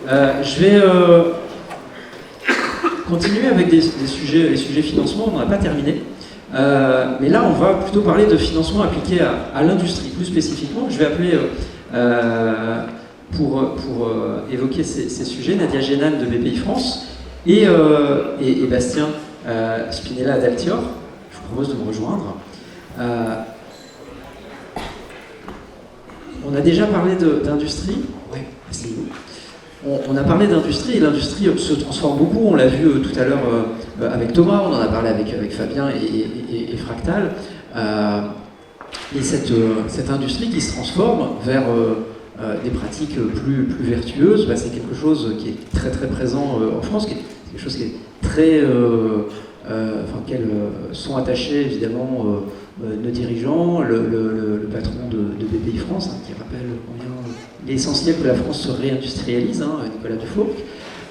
Je vais continuer avec les sujets financement, on n'en a pas terminé. Mais là, on va plutôt parler de financement appliqué à l'industrie, plus spécifiquement. Je vais appeler, pour évoquer ces sujets, Nadia Génane de BPI-France et Bastien Spinella d'Altior. Je vous propose de me rejoindre. On a déjà parlé d'industrie. Oui, asseyez-vous. On a parlé d'industrie et l'industrie se transforme beaucoup. On l'a vu tout à l'heure avec Thomas, on en a parlé avec Fabien et Fractal. Et cette industrie qui se transforme vers des pratiques plus vertueuses, c'est quelque chose qui est très très présent en France, qui est quelque chose qui est très, auquel sont attachés évidemment nos dirigeants, le patron de BPI France, qui rappelle combien il est essentiel que la France se réindustrialise, Nicolas Dufourcq.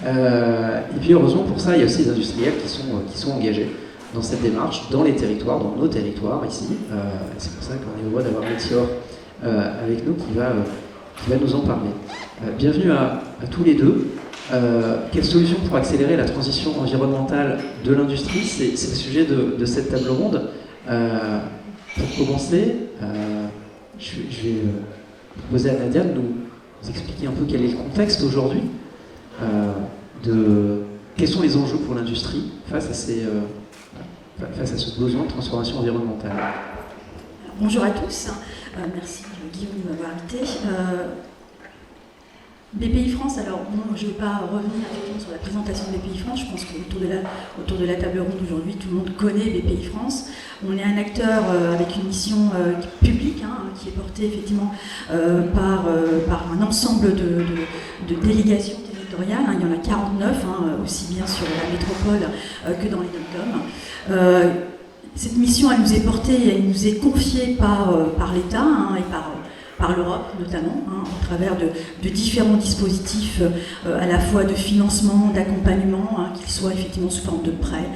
Et puis heureusement pour ça, il y a aussi des industriels qui sont engagés dans cette démarche, dans les territoires, dans nos territoires ici. C'est pour ça qu'on est heureux d'avoir Altior avec nous qui va nous en parler. Bienvenue à tous les deux. Quelle solution pour accélérer la transition environnementale de l'industrie? C'est le sujet de cette table ronde. Pour commencer, je vais proposer à Nadia de nous expliquer un peu quel est le contexte aujourd'hui, quels sont les enjeux pour l'industrie face à ce besoin de transformation environnementale. Bonjour à tous, merci Guillaume de m'avoir invité. BPI France, alors je ne vais pas revenir sur la présentation de BPI France, je pense qu'autour de la table ronde aujourd'hui, tout le monde connaît BPI France. On est un acteur avec une mission publique qui est portée effectivement par un ensemble de délégations territoriales. Il y en a 49, aussi bien sur la métropole que dans les dom-toms. Cette mission, elle nous est portée, elle nous est confiée par l'État et par l'Europe notamment, au travers de différents dispositifs à la fois de financement, d'accompagnement, qu'ils soient effectivement sous forme de prêts,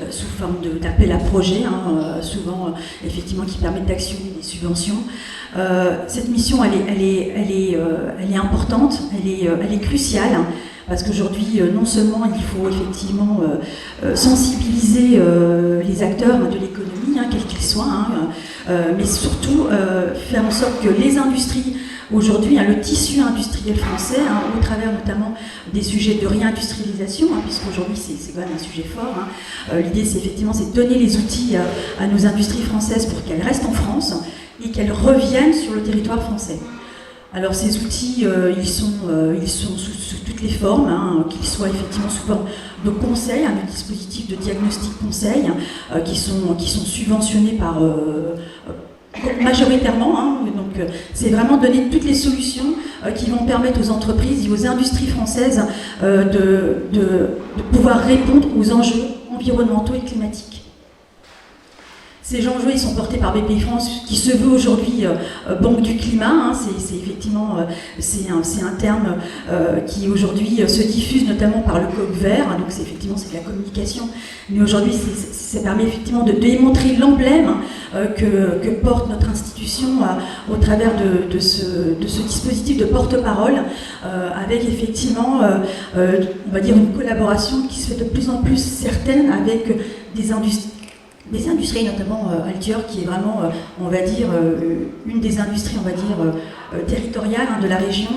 sous forme d'appel à projet, souvent effectivement qui permettent d'actionner des subventions. Cette mission, elle est importante, elle est cruciale, parce qu'aujourd'hui, non seulement il faut effectivement sensibiliser les acteurs de l'économie, quels qu'ils soient, mais surtout faire en sorte que les industries, aujourd'hui, le tissu industriel français, au travers notamment des sujets de réindustrialisation, puisqu'aujourd'hui c'est quand même un sujet fort, l'idée c'est effectivement de donner les outils à nos industries françaises pour qu'elles restent en France et qu'elles reviennent sur le territoire français. Alors ces outils, ils sont sous toutes les formes, qu'ils soient effectivement sous forme de conseils, de dispositifs de diagnostic conseil, qui sont subventionnés par majoritairement. Donc c'est vraiment donner toutes les solutions qui vont permettre aux entreprises et aux industries françaises de pouvoir répondre aux enjeux environnementaux et climatiques. Ces enjeux, ils sont portés par BPI France, qui se veut aujourd'hui banque du climat. C'est effectivement un terme qui aujourd'hui se diffuse notamment par le Coq Vert. Donc c'est de la communication. Mais aujourd'hui, ça permet effectivement de démontrer l'emblème que porte notre institution au travers de ce dispositif de porte-parole, avec effectivement, on va dire, une collaboration qui se fait de plus en plus certaine avec des industries, notamment Altior, qui est vraiment, on va dire, une des industries, on va dire, territoriales de la région,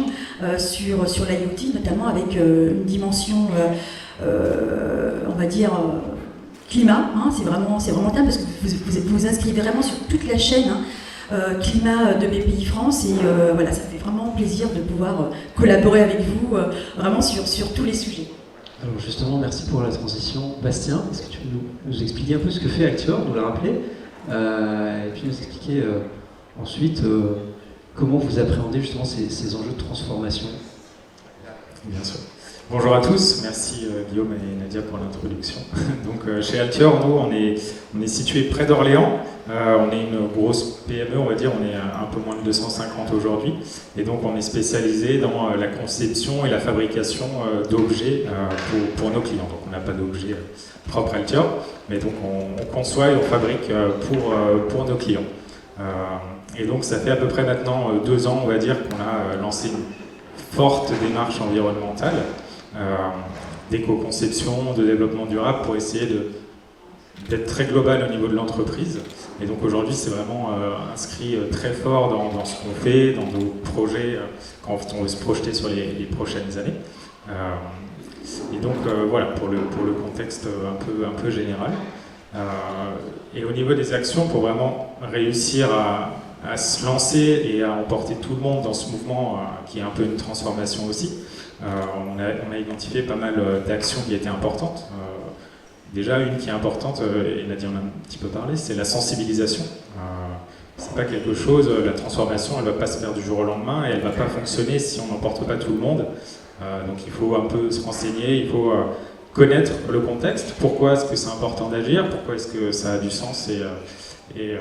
sur l'IoT, notamment avec une dimension, on va dire, climat. C'est vraiment bien, parce que vous inscrivez vraiment sur toute la chaîne climat de BPI France, et voilà, ça fait vraiment plaisir de pouvoir collaborer avec vous vraiment sur tous les sujets. Alors justement, merci pour la transition. Bastien, est-ce que tu peux nous expliquer un peu ce que fait Altior, nous le rappeler, et puis nous expliquer ensuite comment vous appréhendez justement ces enjeux de transformation? Bien sûr. Bonjour à tous, merci Guillaume et Nadia pour l'introduction. Donc chez Altior, nous on est situé près d'Orléans. On est une grosse PME, on va dire, on est un peu moins de 250 aujourd'hui, et donc on est spécialisé dans la conception et la fabrication d'objets pour nos clients. Donc on n'a pas d'objets propres Altior, mais donc on conçoit et on fabrique pour nos clients. Et donc ça fait à peu près maintenant 2 ans, on va dire, qu'on a lancé une forte démarche environnementale, d'éco-conception, de développement durable pour essayer d'être très global au niveau de l'entreprise. Et donc aujourd'hui, c'est vraiment inscrit très fort dans ce qu'on fait, dans nos projets, quand on veut se projeter sur les prochaines années. Et donc voilà, pour le contexte un peu général. Et au niveau des actions, pour vraiment réussir à se lancer et à emporter tout le monde dans ce mouvement qui est un peu une transformation aussi, on a identifié pas mal d'actions qui étaient importantes. Déjà, une qui est importante, et Nadia en a un petit peu parlé, c'est la sensibilisation. C'est pas quelque chose, la transformation, elle va pas se faire du jour au lendemain et elle va pas fonctionner si on n'emporte pas tout le monde. Donc il faut un peu se renseigner, il faut connaître le contexte, pourquoi est-ce que c'est important d'agir, pourquoi est-ce que ça a du sens et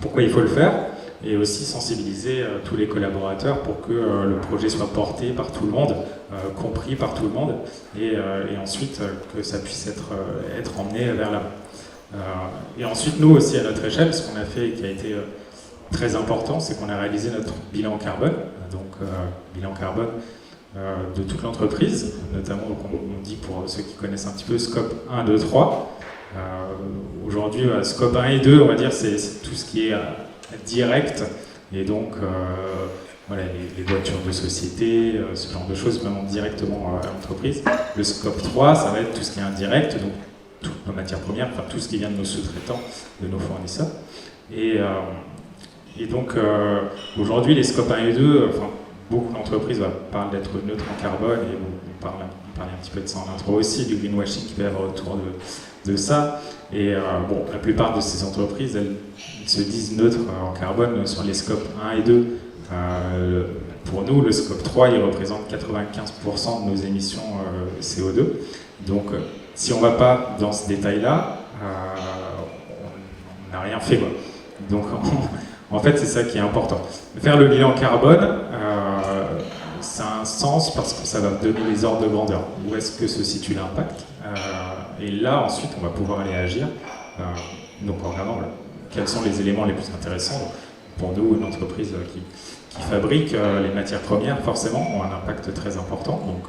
pourquoi il faut le faire, et aussi sensibiliser tous les collaborateurs pour que le projet soit porté par tout le monde, compris par tout le monde, et ensuite que ça puisse être emmené vers l'avant. Et ensuite, nous aussi, à notre échelle, ce qu'on a fait et qui a été très important, c'est qu'on a réalisé notre bilan carbone, donc bilan carbone de toute l'entreprise, notamment, on dit pour ceux qui connaissent un petit peu, scope 1, 2, 3. Aujourd'hui, scope 1 et 2, on va dire, c'est tout ce qui est direct, et donc voilà, les voitures de société, ce genre de choses, vraiment directement à l'entreprise. Le scope 3, ça va être tout ce qui est indirect, donc toutes nos matières premières, enfin tout ce qui vient de nos sous-traitants, de nos fournisseurs. Et donc aujourd'hui, les scopes 1 et 2, beaucoup d'entreprises parlent d'être neutres en carbone, et on parlait un petit peu de ça en intro aussi, du greenwashing qu'il peut y avoir autour de ça. Et bon, la plupart de ces entreprises, elles se disent neutres en carbone sur les scopes 1 et 2. Pour nous, le scope 3, il représente 95% de nos émissions CO2. Donc, si on ne va pas dans ce détail-là, on n'a rien fait, quoi. Donc, en fait, c'est ça qui est important. Faire le bilan carbone, ça a un sens parce que ça va donner les ordres de grandeur. Où est-ce que se situe l'impact ? Et là, ensuite, on va pouvoir aller agir. Donc, en regardant quels sont les éléments les plus intéressants. Pour nous, une entreprise qui fabrique les matières premières, forcément, ont un impact très important. Donc,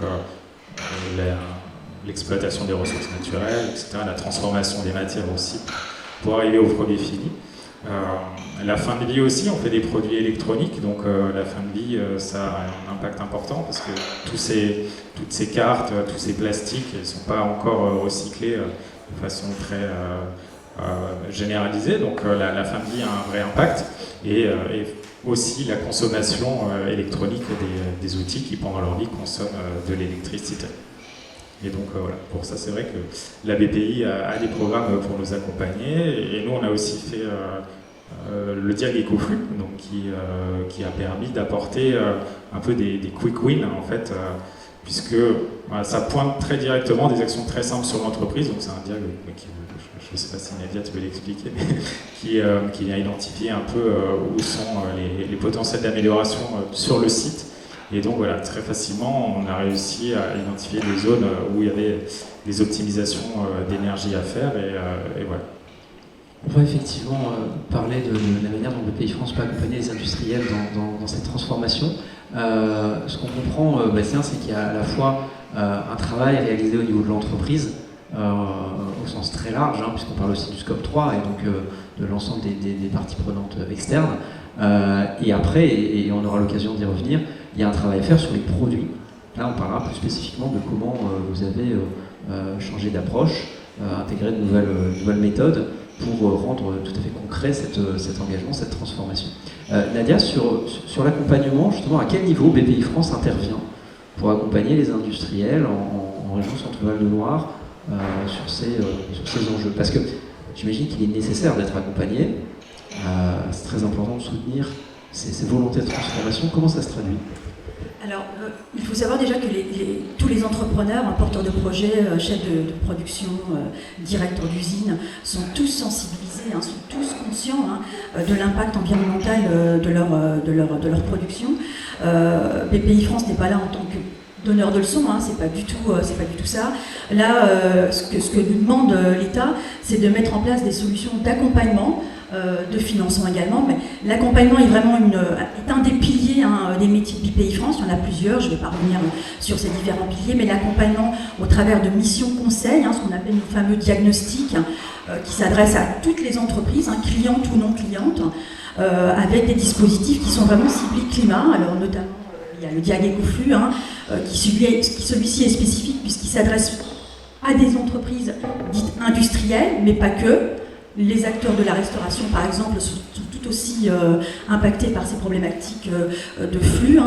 l'exploitation des ressources naturelles, etc., la transformation des matières aussi, pour arriver au produit fini. La fin de vie aussi, on fait des produits électroniques, donc la fin de vie, ça a un impact important parce que toutes ces cartes, tous ces plastiques ne sont pas encore recyclés de façon très généralisée, donc la fin de vie a un vrai impact, et aussi la consommation électronique des outils qui pendant leur vie consomment de l'électricité. Et donc voilà, pour ça c'est vrai que la BPI a des programmes pour nous accompagner, et nous on a aussi fait le Diag EcoFlux, donc qui a permis d'apporter un peu des quick wins en fait, puisque ça pointe très directement des actions très simples sur l'entreprise. Donc c'est un Diag qui, je ne sais pas si Nadia tu peux l'expliquer, qui vient identifier un peu où sont les potentiels d'amélioration sur le site. Et donc voilà, très facilement, on a réussi à identifier des zones où il y avait des optimisations d'énergie à faire, et voilà. On va effectivement parler de la manière dont BPI France peut accompagner les industriels dans cette transformation. Ce qu'on comprend, Bastien, c'est qu'il y a à la fois un travail réalisé au niveau de l'entreprise, au sens très large, puisqu'on parle aussi du scope 3 et donc de l'ensemble des parties prenantes externes. Et après, et on aura l'occasion d'y revenir, il y a un travail à faire sur les produits. Là, on parlera plus spécifiquement de comment vous avez changé d'approche, intégré de nouvelles méthodes pour rendre tout à fait concret cet engagement, cette transformation. Nadia, sur l'accompagnement, justement, à quel niveau BPI France intervient pour accompagner les industriels en région Centre-Val de Loire sur ces enjeux? Parce que j'imagine qu'il est nécessaire d'être accompagné. C'est très important de soutenir ces volontés de transformation. Comment ça se traduit? Alors, il faut savoir déjà que tous les entrepreneurs, porteurs de projets, chefs de production, directeurs d'usine, sont tous sensibilisés, sont tous conscients de l'impact environnemental de leur production. BPI France n'est pas là en tant que donneur de leçons, c'est pas du tout ça. Là, ce que nous demande l'État, c'est de mettre en place des solutions d'accompagnement de financement également. Mais l'accompagnement est vraiment est un des piliers des métiers de BPI France. Il y en a plusieurs, je ne vais pas revenir sur ces différents piliers, mais l'accompagnement au travers de missions conseils, ce qu'on appelle le fameux diagnostic, qui s'adresse à toutes les entreprises, clientes ou non clientes, avec des dispositifs qui sont vraiment ciblés climat. Alors notamment, il y a le Diag Écoflux, celui-ci est spécifique puisqu'il s'adresse à des entreprises dites industrielles, mais pas que. Les acteurs de la restauration, par exemple, sont tout aussi impactés par ces problématiques de flux.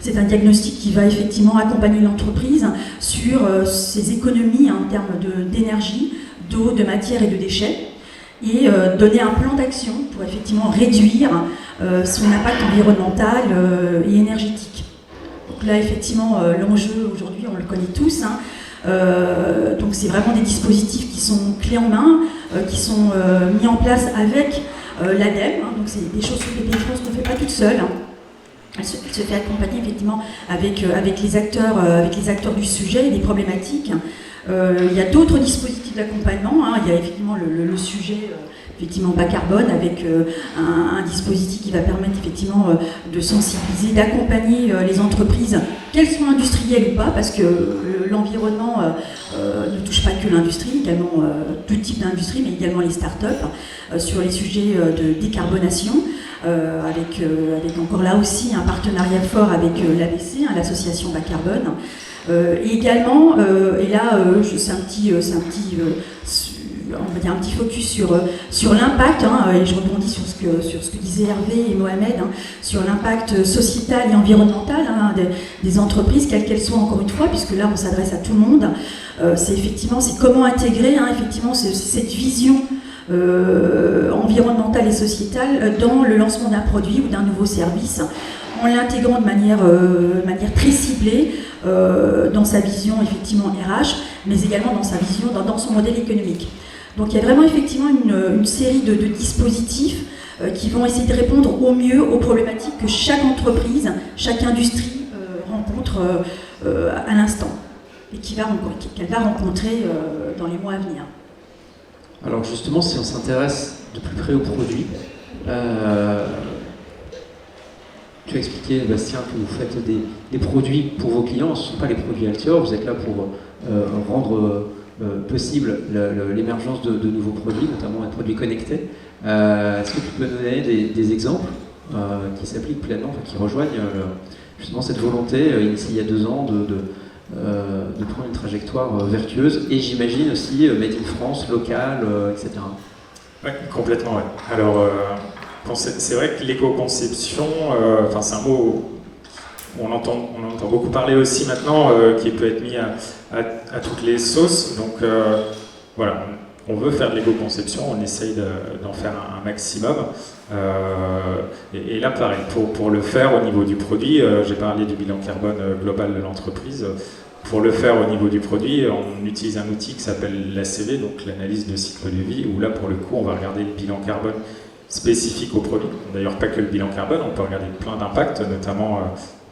C'est un diagnostic qui va effectivement accompagner l'entreprise sur ses économies en termes d'énergie, d'eau, de matière et de déchets, et donner un plan d'action pour effectivement réduire son impact environnemental et énergétique. Donc là, effectivement, l'enjeu aujourd'hui, on le connaît tous. Donc c'est vraiment des dispositifs qui sont clés en main, qui sont mis en place avec l'ADEME. Donc c'est des choses que BPI France ne fait pas toute seule. Elle se fait accompagner effectivement avec les acteurs du sujet et des problématiques. Il y a d'autres dispositifs d'accompagnement. Il y a effectivement le sujet effectivement bas carbone avec un dispositif qui va permettre effectivement de sensibiliser, d'accompagner les entreprises, qu'elles soient industrielles ou pas, parce que l'environnement ne touche pas que l'industrie, également tout type d'industrie, mais également les startups, sur les sujets de décarbonation, avec encore là aussi un partenariat fort avec l'ABC, l'association bas carbone. Et également, et là c'est un petit on va dire un petit focus sur l'impact, et je rebondis sur ce que disaient Hervé et Mohamed, sur l'impact sociétal et environnemental des entreprises, quelles qu'elles soient encore une fois, puisque là on s'adresse à tout le monde. C'est comment intégrer effectivement cette vision environnementale et sociétale dans le lancement d'un produit ou d'un nouveau service, en l'intégrant de manière très ciblée dans sa vision effectivement RH, mais également dans sa vision, dans son modèle économique. Donc il y a vraiment effectivement une série de dispositifs qui vont essayer de répondre au mieux aux problématiques que chaque entreprise, chaque industrie rencontre à l'instant et qu'elle va rencontrer dans les mois à venir. Alors justement, si on s'intéresse de plus près aux produits, tu as expliqué, Bastien, que vous faites des produits pour vos clients. Ce ne sont pas les produits Altior, vous êtes là pour rendre possible l'émergence de nouveaux produits, notamment des produits connectés. Est-ce que tu peux donner des exemples qui s'appliquent pleinement, qui rejoignent justement cette volonté initiée il y a 2 ans de prendre une trajectoire vertueuse et j'imagine aussi Made in France, local, etc. Oui, complètement. Ouais. Alors, c'est vrai que l'éco-conception, c'est un mot on entend beaucoup parler aussi maintenant, qui peut être mis à toutes les sauces. Donc voilà, on veut faire de l'éco-conception, on essaye d'en faire un maximum. Et là, pareil, pour le faire au niveau du produit, j'ai parlé du bilan carbone global de l'entreprise. Pour le faire au niveau du produit, on utilise un outil qui s'appelle l'ACV, donc l'analyse de cycle de vie, où là, pour le coup, on va regarder le bilan carbone spécifique au produit. D'ailleurs, pas que le bilan carbone, on peut regarder plein d'impacts, notamment,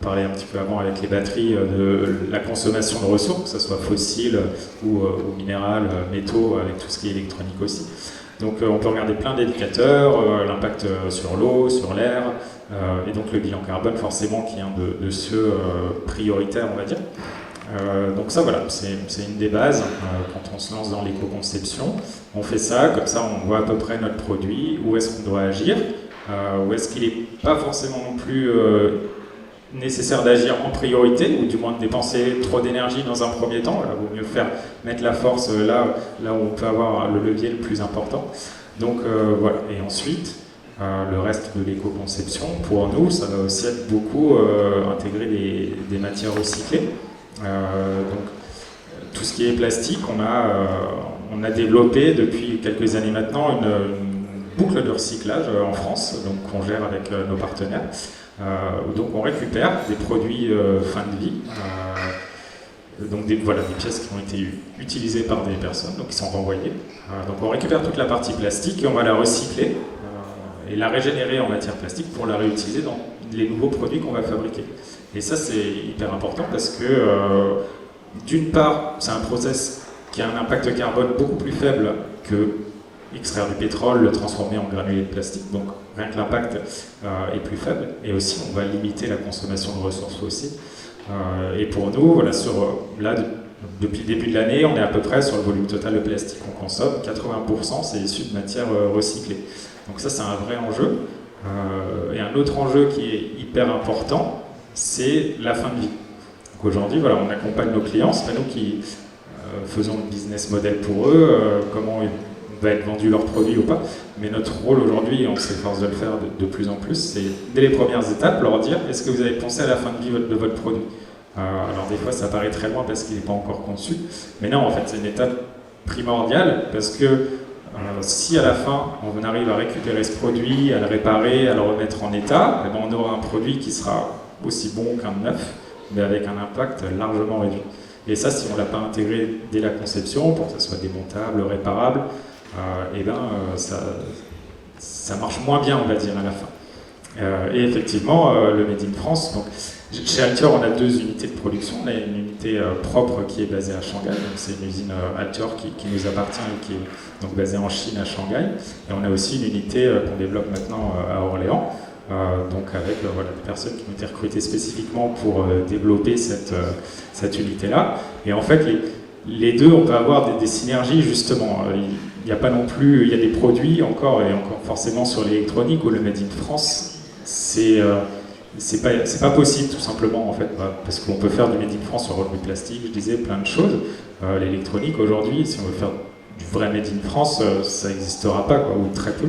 on parlait un petit peu avant avec les batteries, de la consommation de ressources, que ce soit fossiles ou minérales, métaux, avec tout ce qui est électronique aussi. Donc on peut regarder plein d'indicateurs, l'impact sur l'eau, sur l'air, et donc le bilan carbone forcément qui est un de ceux prioritaires, on va dire. Donc ça voilà, c'est une des bases quand on se lance dans l'éco-conception. On fait ça, comme ça on voit à peu près notre produit, où est-ce qu'on doit agir, où est-ce qu'il n'est pas forcément non plus nécessaire d'agir en priorité, ou du moins de dépenser trop d'énergie dans un premier temps. Là, il vaut mieux mettre la force là où on peut avoir le levier le plus important. Donc voilà, et ensuite, le reste de l'éco-conception, pour nous, ça va aussi être beaucoup intégrer des matières recyclées. Donc tout ce qui est plastique, on a développé depuis quelques années maintenant une boucle de recyclage en France, donc qu'on gère avec nos partenaires. Donc on récupère des produits fin de vie, donc des pièces qui ont été utilisées par des personnes, donc qui sont renvoyées. Donc on récupère toute la partie plastique et on va la recycler et la régénérer en matière plastique pour la réutiliser dans les nouveaux produits qu'on va fabriquer. Et ça c'est hyper important parce que d'une part c'est un process qui a un impact carbone beaucoup plus faible que extraire du pétrole, le transformer en granulés de plastique. Donc rien que l'impact est plus faible. Et aussi, on va limiter la consommation de ressources fossiles. Et pour nous, voilà, depuis le début de l'année, on est à peu près sur le volume total de plastique qu'on consomme. 80%, c'est issu de matières recyclées. Donc ça, c'est un vrai enjeu. Et un autre enjeu qui est hyper important, c'est la fin de vie. Donc aujourd'hui, voilà, on accompagne nos clients, c'est pas nous qui faisons le business model pour eux, comment va être vendu leur produit ou pas. Mais notre rôle aujourd'hui, et on s'efforce de le faire de plus en plus, c'est dès les premières étapes leur dire est-ce que vous avez pensé à la fin de vie de votre produit. Alors des fois ça paraît très loin parce qu'il n'est pas encore conçu, mais non, en fait c'est une étape primordiale parce que si à la fin on arrive à récupérer ce produit, à le réparer, à le remettre en état, eh ben, on aura un produit qui sera aussi bon qu'un neuf, mais avec un impact largement réduit. Et ça, si on ne l'a pas intégré dès la conception, pour que ça soit démontable, réparable, ça marche moins bien, on va dire, à la fin. Et effectivement, le Made in France, donc, chez Altior, on a 2 unités de production. On a une unité propre qui est basée à Shanghai, donc c'est une usine Altior qui nous appartient et qui est donc basée en Chine à Shanghai. Et on a aussi une unité qu'on développe maintenant à Orléans, donc avec des personnes qui ont été recrutées spécifiquement pour développer cette unité-là. Et en fait, les deux, on peut avoir des synergies justement. Il n'y a pas non plus, il y a des produits encore forcément sur l'électronique où le Made in France, c'est pas possible tout simplement en fait, parce qu'on peut faire du Made in France sur revenu plastique, je disais plein de choses. L'électronique aujourd'hui, si on veut faire du vrai Made in France, ça n'existera pas, ou très peu,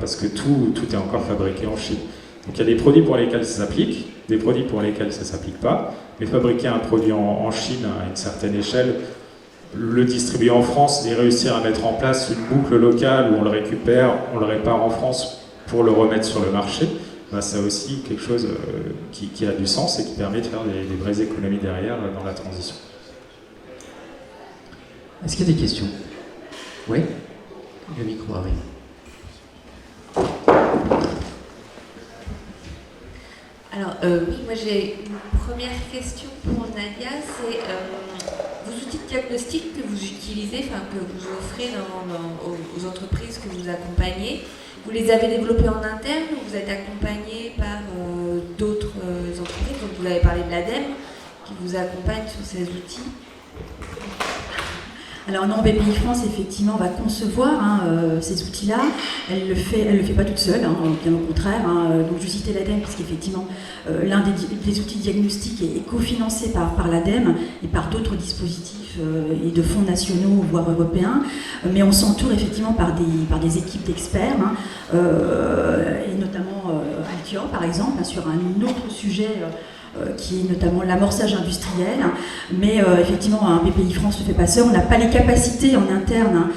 parce que tout est encore fabriqué en Chine. Donc il y a des produits pour lesquels ça s'applique, des produits pour lesquels ça ne s'applique pas. Mais fabriquer un produit en Chine à une certaine échelle, le distribuer en France et réussir à mettre en place une boucle locale où on le récupère, on le répare en France pour le remettre sur le marché, c'est aussi quelque chose qui a du sens et qui permet de faire des vraies économies derrière dans la transition. Est-ce qu'il y a des questions? Oui? Le micro arrive. Alors, oui, moi j'ai une première question pour Nadia, c'est vos outils de diagnostic que vous utilisez, que vous offrez aux entreprises que vous accompagnez, vous les avez développés en interne ou vous êtes accompagné par d'autres entreprises? Donc vous avez parlé de l'ADEME qui vous accompagne sur ces outils. Alors non, BPI France, effectivement, va concevoir ces outils-là. Elle le fait pas toute seule, bien au contraire. Donc je citais l'ADEME, puisqu'effectivement, l'un des outils de diagnostic est cofinancé par l'ADEME et par d'autres dispositifs et de fonds nationaux, voire européens. Mais on s'entoure effectivement par des équipes d'experts, et notamment Altior, par exemple, sur un autre sujet qui est notamment l'amorçage industriel, mais effectivement BPI France ne fait pas seul, on n'a pas les capacités en interne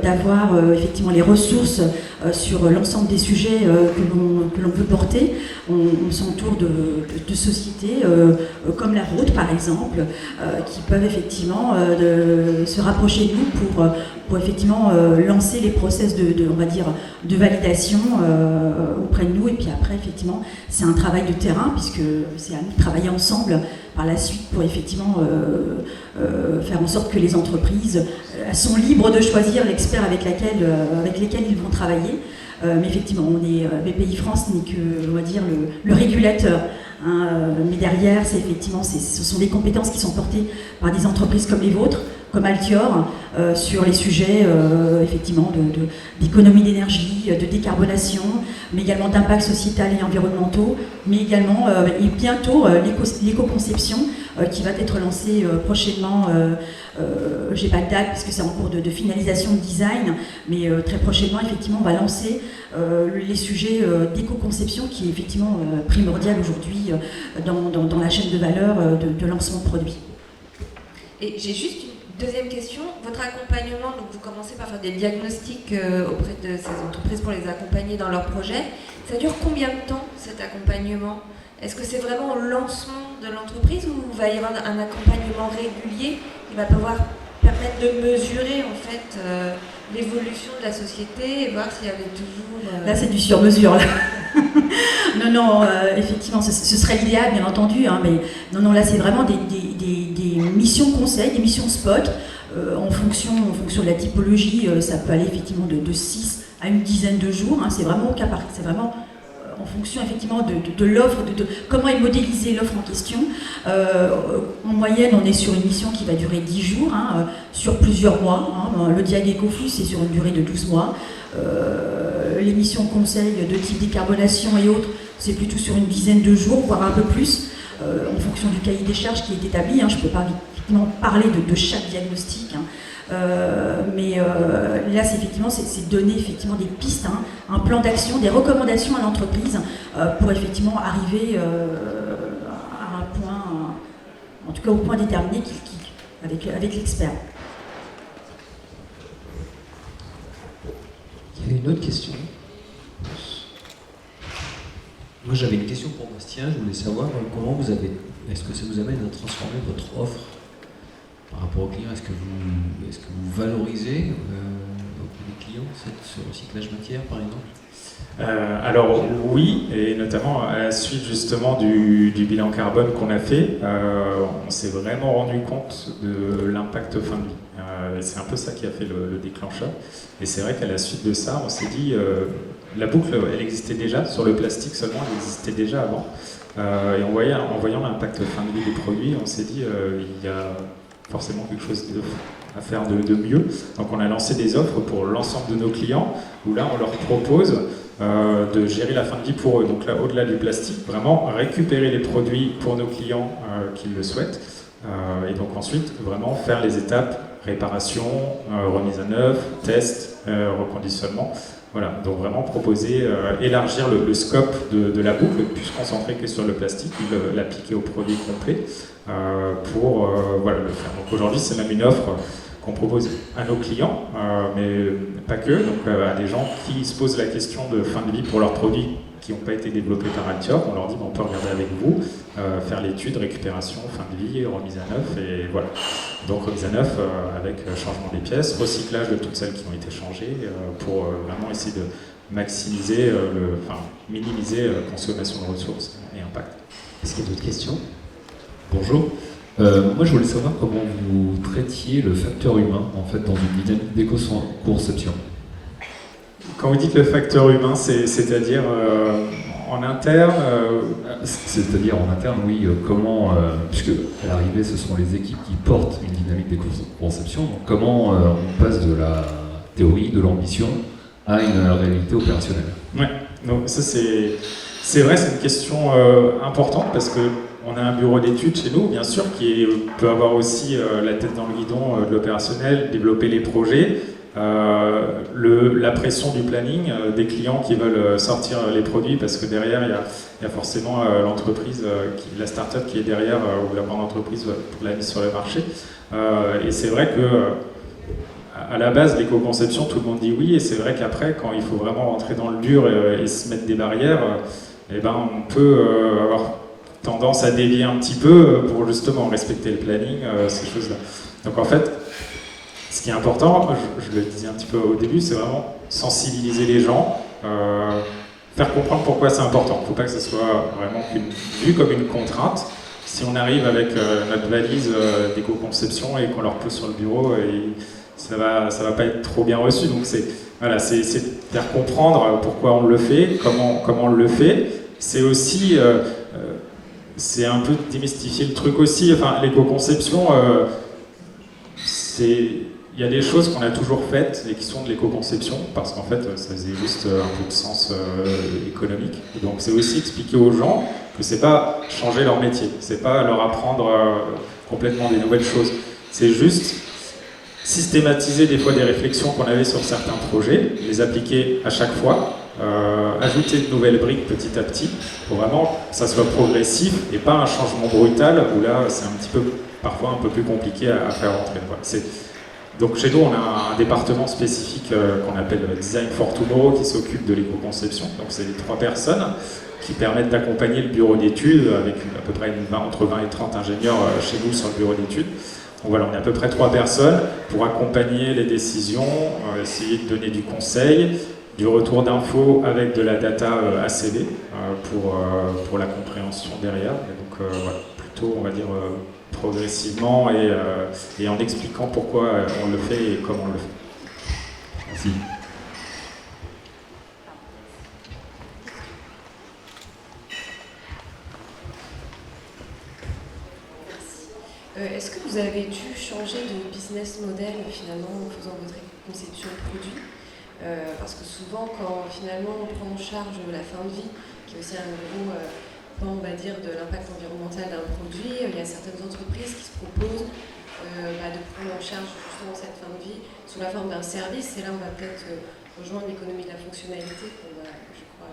d'avoir effectivement les ressources sur l'ensemble des sujets que l'on veut porter. On s'entoure de sociétés comme la vôtre par exemple, qui peuvent effectivement se rapprocher de nous pour effectivement lancer les process on va dire, de validation auprès de nous, et puis après effectivement c'est un travail de terrain puisque c'est à nous de travailler ensemble par la suite pour effectivement faire en sorte que les entreprises sont libres de choisir l'expert avec lesquels ils vont travailler. Mais effectivement, BPI France n'est que, on va dire, le régulateur. Mais derrière, ce sont des compétences qui sont portées par des entreprises comme les vôtres, comme Altior, sur les sujets effectivement d'économie d'énergie, de décarbonation, mais également d'impact sociétal et environnementaux, mais également et bientôt l'éco-conception qui va être lancée prochainement. J'ai pas de date parce que c'est en cours de finalisation de design, mais très prochainement, effectivement, on va lancer les sujets d'éco-conception qui est effectivement primordial aujourd'hui dans la chaîne de valeur de lancement de produits. Et j'ai juste une deuxième question. Votre accompagnement, donc vous commencez par faire des diagnostics auprès de ces entreprises pour les accompagner dans leurs projets. Ça dure combien de temps cet accompagnement? Est-ce que c'est vraiment au lancement de l'entreprise ou il va y avoir un accompagnement régulier qui va pouvoir permettre de mesurer en fait l'évolution de la société et voir s'il y avait toujours... Là c'est du sur-mesure là. Non, effectivement, ce serait l'idéal bien entendu, mais non, là c'est vraiment des missions conseils, des missions spot. En fonction de la typologie, ça peut aller effectivement de 6 à une dizaine de jours. Hein, c'est vraiment au cas par cas, c'est vraiment en fonction effectivement de l'offre, de comment est modélisée l'offre en question. En moyenne, on est sur une mission qui va durer 10 jours, hein, sur plusieurs mois. Hein. Le Diag EcoFood, c'est sur une durée de 12 mois. Les missions conseil de type décarbonation et autres, c'est plutôt sur une dizaine de jours, voire un peu plus, en fonction du cahier des charges qui est établi. Hein. Je ne peux pas effectivement parler de chaque diagnostic. Hein. Mais là, c'est donner effectivement des pistes, hein, un plan d'action, des recommandations à l'entreprise pour effectivement arriver à un point, en tout cas au point déterminé avec l'expert. Il y avait une autre question. Moi, j'avais une question pour Bastien. Je voulais savoir comment est-ce que ça vous amène à transformer votre offre par rapport aux clients. Est-ce que vous valorisez les clients, ce recyclage matière, par exemple? Alors oui, et notamment à la suite justement du bilan carbone qu'on a fait, on s'est vraiment rendu compte de l'impact fin de vie. C'est un peu ça qui a fait le déclencheur. Et c'est vrai qu'à la suite de ça, on s'est dit, la boucle, elle existait déjà, sur le plastique seulement, elle existait déjà avant. Et en voyant l'impact fin de vie des produits, on s'est dit, il y a forcément quelque chose à faire de mieux. Donc on a lancé des offres pour l'ensemble de nos clients, où là on leur propose de gérer la fin de vie pour eux. Donc là, au-delà du plastique, vraiment récupérer les produits pour nos clients qui le souhaitent. Et donc ensuite, vraiment faire les étapes réparation, remise à neuf, test, reconditionnement. Voilà, donc vraiment proposer, élargir le scope de la boucle, plus se concentrer que sur le plastique, l'appliquer au produit complet pour voilà, le faire. Donc aujourd'hui, c'est même une offre qu'on propose à nos clients, mais pas que, donc à des gens qui se posent la question de fin de vie pour leurs produits qui n'ont pas été développés par Altior. On leur dit on peut regarder avec vous, faire l'étude, récupération, fin de vie, remise à neuf, et voilà. Donc remise à neuf avec changement des pièces, recyclage de toutes celles qui ont été changées pour vraiment essayer de maximiser, minimiser consommation de ressources et impact. Est-ce qu'il y a d'autres questions? Bonjour. Moi, je voulais savoir comment vous traitiez le facteur humain, en fait, dans une dynamique d'éco-conception. Quand vous dites le facteur humain, c'est-à-dire en interne C'est-à-dire en interne, oui, comment, puisque à l'arrivée, ce sont les équipes qui portent une dynamique d'éco-conception, donc comment on passe de la théorie, de l'ambition, à une réalité opérationnelle. Ouais, donc ça c'est vrai, c'est une question importante parce que on a un bureau d'études chez nous, bien sûr, qui peut avoir aussi la tête dans le guidon de l'opérationnel, développer les projets, la pression du planning, des clients qui veulent sortir les produits parce que derrière il y a forcément l'entreprise, la start-up qui est derrière ou la grande entreprise pour la mise sur le marché. Et c'est vrai que à la base, l'éco-conception, tout le monde dit oui, et c'est vrai qu'après, quand il faut vraiment rentrer dans le dur et se mettre des barrières, eh ben, on peut avoir tendance à dévier un petit peu pour justement respecter le planning, ces choses-là. Donc en fait, ce qui est important, je le disais un petit peu au début, c'est vraiment sensibiliser les gens, faire comprendre pourquoi c'est important. Il ne faut pas que ce soit vraiment vu comme une contrainte. Si on arrive avec notre valise d'éco-conception et qu'on leur pose sur le bureau, ça va pas être trop bien reçu. Donc c'est faire comprendre pourquoi on le fait, comment on le fait. C'est aussi c'est un peu démystifier le truc aussi. Enfin, l'éco-conception, il y a des choses qu'on a toujours faites et qui sont de l'éco-conception parce qu'en fait, ça faisait juste un peu de sens économique. Donc, c'est aussi expliquer aux gens que c'est pas changer leur métier, c'est pas leur apprendre complètement des nouvelles choses. C'est juste systématiser des fois des réflexions qu'on avait sur certains projets, les appliquer à chaque fois. Ajouter de nouvelles briques petit à petit pour vraiment que ça soit progressif et pas un changement brutal où là c'est un petit peu parfois un peu plus compliqué à faire rentrer. Voilà. Donc chez nous on a un département spécifique qu'on appelle Design for Tomorrow qui s'occupe de l'éco-conception. Donc c'est les 3 personnes qui permettent d'accompagner le bureau d'études avec à peu près entre 20 et 30 ingénieurs chez nous sur le bureau d'études. Donc voilà, on est à peu près 3 personnes pour accompagner les décisions, essayer de donner du conseil, du retour d'infos avec de la data ACD pour la compréhension derrière. Et donc voilà, plutôt, on va dire, progressivement et en expliquant pourquoi on le fait et comment on le fait. Merci. Est-ce que vous avez dû changer de business model finalement en faisant votre conception de produit parce que souvent quand finalement on prend en charge la fin de vie, qui est aussi un gros pan on va dire de l'impact environnemental d'un produit, il y a certaines entreprises qui se proposent de prendre en charge justement cette fin de vie sous la forme d'un service, et là on va peut-être rejoindre l'économie de la fonctionnalité qu'on va, je crois,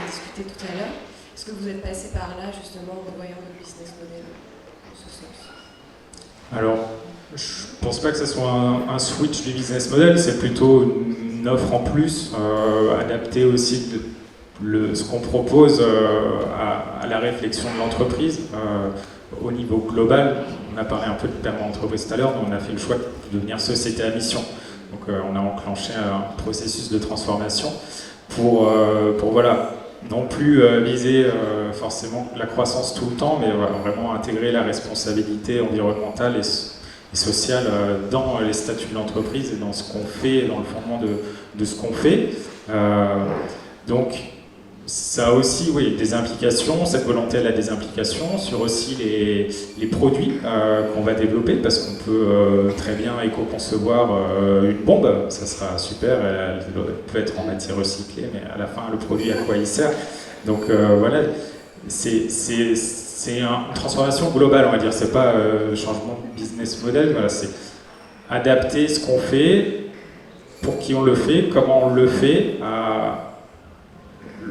discuter tout à l'heure. Est-ce que vous êtes passé par là justement en voyant votre business model ? Alors, je ne pense pas que ce soit un switch du business model, c'est plutôt une offre en plus, adaptée aussi de ce qu'on propose à la réflexion de l'entreprise. Au niveau global, on a parlé un peu de permis d'entreprise tout à l'heure, mais on a fait le choix de devenir société à mission. Donc on a enclenché un processus de transformation pour voilà, non plus viser forcément la croissance tout le temps, mais vraiment intégrer la responsabilité environnementale et sociale dans les statuts de l'entreprise et dans ce qu'on fait, dans le fondement de ce qu'on fait. Donc ça a aussi des implications, cette volonté elle a des implications sur aussi les produits qu'on va développer, parce qu'on peut très bien éco-concevoir une bombe, ça sera super, elle peut être en matière recyclée, mais à la fin le produit à quoi il sert. Donc voilà, c'est une transformation globale, on va dire, c'est pas changement de business model, voilà, c'est adapter ce qu'on fait, pour qui on le fait, comment on le fait, à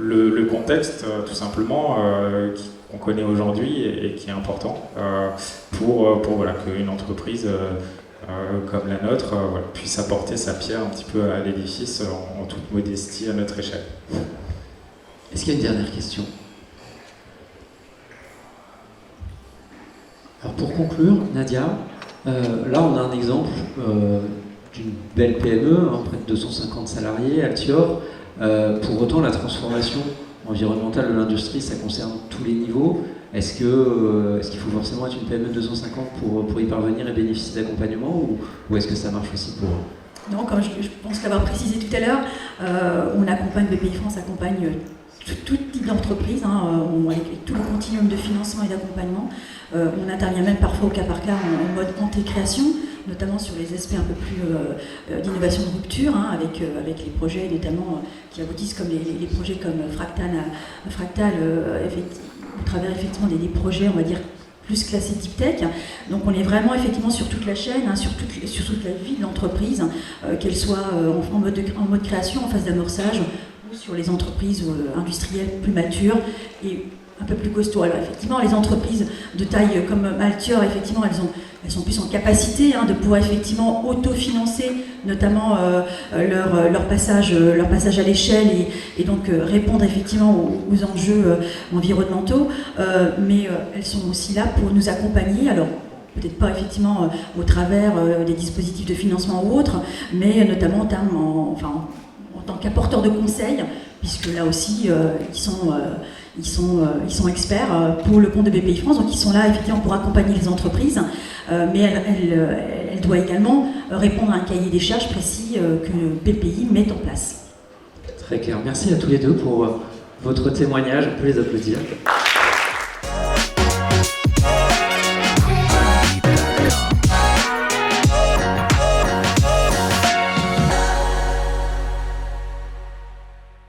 le contexte tout simplement qu'on connaît aujourd'hui et qui est important pour voilà, qu'une entreprise comme la nôtre puisse apporter sa pierre un petit peu à l'édifice en toute modestie à notre échelle. Est-ce qu'il y a une dernière question ? Alors pour conclure, Nadia, là on a un exemple d'une belle PME, près de 250 salariés, Altior. Pour autant, la transformation environnementale de l'industrie, ça concerne tous les niveaux. Est-ce qu'il faut forcément être une PME de 250 pour y parvenir et bénéficier d'accompagnement, ou est-ce que ça marche aussi pour eux ? Non, comme je pense l'avoir précisé tout à l'heure, on accompagne, BPI France accompagne tout type d'entreprise, avec tout le continuum de financement et d'accompagnement. On intervient même parfois au cas par cas en mode anté-création, notamment sur les aspects un peu plus d'innovation de rupture, avec les projets notamment qui aboutissent comme les projets comme Fractal au travers effectivement des projets, on va dire, plus classés Deep Tech. Donc on est vraiment effectivement sur toute la chaîne, sur toute la vie de l'entreprise, qu'elle soit en mode création, en phase d'amorçage, ou sur les entreprises industrielles plus matures et un peu plus costauds. Alors effectivement, les entreprises de taille comme Altior, effectivement, elles sont plus en capacité de pouvoir effectivement autofinancer, notamment leur passage à l'échelle et donc répondre effectivement aux enjeux environnementaux. Mais elles sont aussi là pour nous accompagner. Alors peut-être pas effectivement au travers des dispositifs de financement ou autres, mais notamment en tant qu'apporteurs de conseils, puisque là aussi ils sont experts pour le compte de BPI France, donc ils sont là effectivement pour accompagner les entreprises, mais elle doit également répondre à un cahier des charges précis que BPI met en place. Très clair. Merci à tous les deux pour votre témoignage. On peut les applaudir.